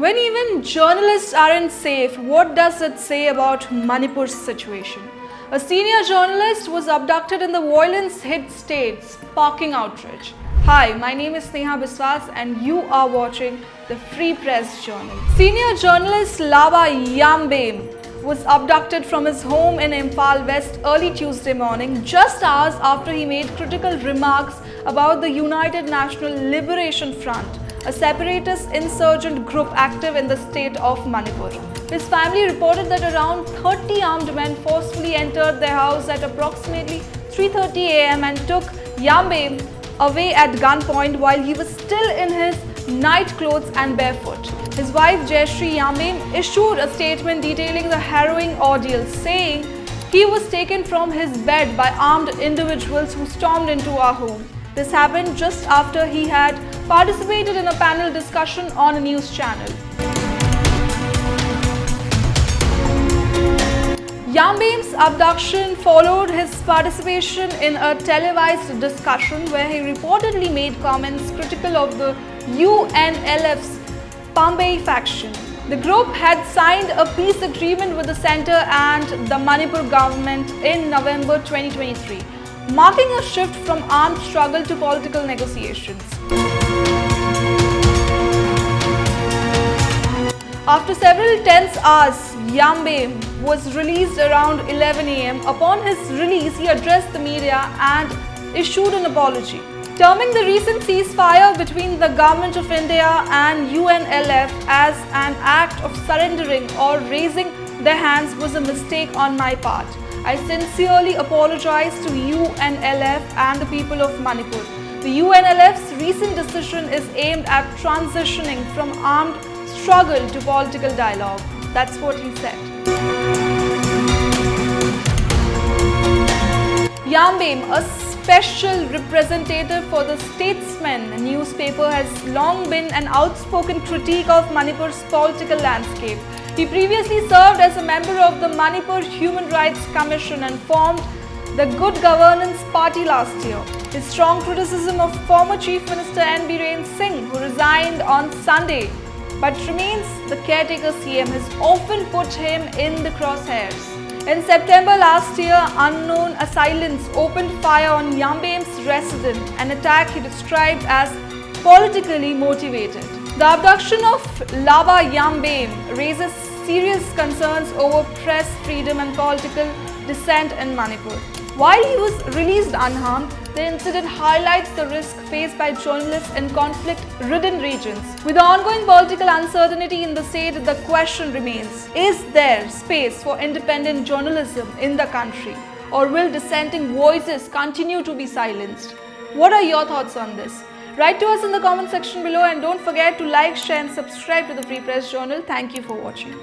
When even journalists aren't safe, what does it say about Manipur's situation? A senior journalist was abducted in the violence-hit state, sparking outrage. Hi, my name is Sneha Biswas and you are watching the Free Press Journal. Senior journalist Laba Yambem was abducted from his home in Imphal West early Tuesday morning, just hours after he made critical remarks about the United National Liberation Front, a separatist insurgent group active in the state of Manipur. His family reported that around 30 armed men forcefully entered their house at approximately 3:30 a.m. and took Yambem away at gunpoint while he was still in his night clothes and barefoot. His wife Jayashree Yambem issued a statement detailing the harrowing ordeal, saying he was taken from his bed by armed individuals who stormed into our home. This happened just after he had participated in a panel discussion on a news channel. Yambem's abduction followed his participation in a televised discussion where he reportedly made comments critical of the UNLF's Pambay faction. The group had signed a peace agreement with the centre and the Manipur government in November 2023, marking a shift from armed struggle to political negotiations. After several tense hours, Yambem was released around 11 a.m. Upon his release, he addressed the media and issued an apology, terming the recent ceasefire between the Government of India and UNLF as an act of surrendering or raising their hands was a mistake on my part. I sincerely apologize to UNLF and the people of Manipur. The UNLF's recent decision is aimed at transitioning from armed struggle to political dialogue. That's what he said. Yambem, a special representative for the Statesman newspaper, has long been an outspoken critique of Manipur's political landscape. He previously served as a member of the Manipur Human Rights Commission and formed the Good Governance Party last year. His strong criticism of former Chief Minister N. Biren Singh, who resigned on Sunday but remains the caretaker CM, has often put him in the crosshairs. In September last year, unknown assailants opened fire on Yambem's residence, an attack he described as politically motivated. The abduction of Laba Yambem raises serious concerns over press freedom and political dissent in Manipur. While he was released unharmed, the incident highlights the risk faced by journalists in conflict-ridden regions. With the ongoing political uncertainty in the state, the question remains, is there space for independent journalism in the country, or will dissenting voices continue to be silenced? What are your thoughts on this? Write to us in the comment section below and don't forget to like, share and subscribe to the Free Press Journal. Thank you for watching.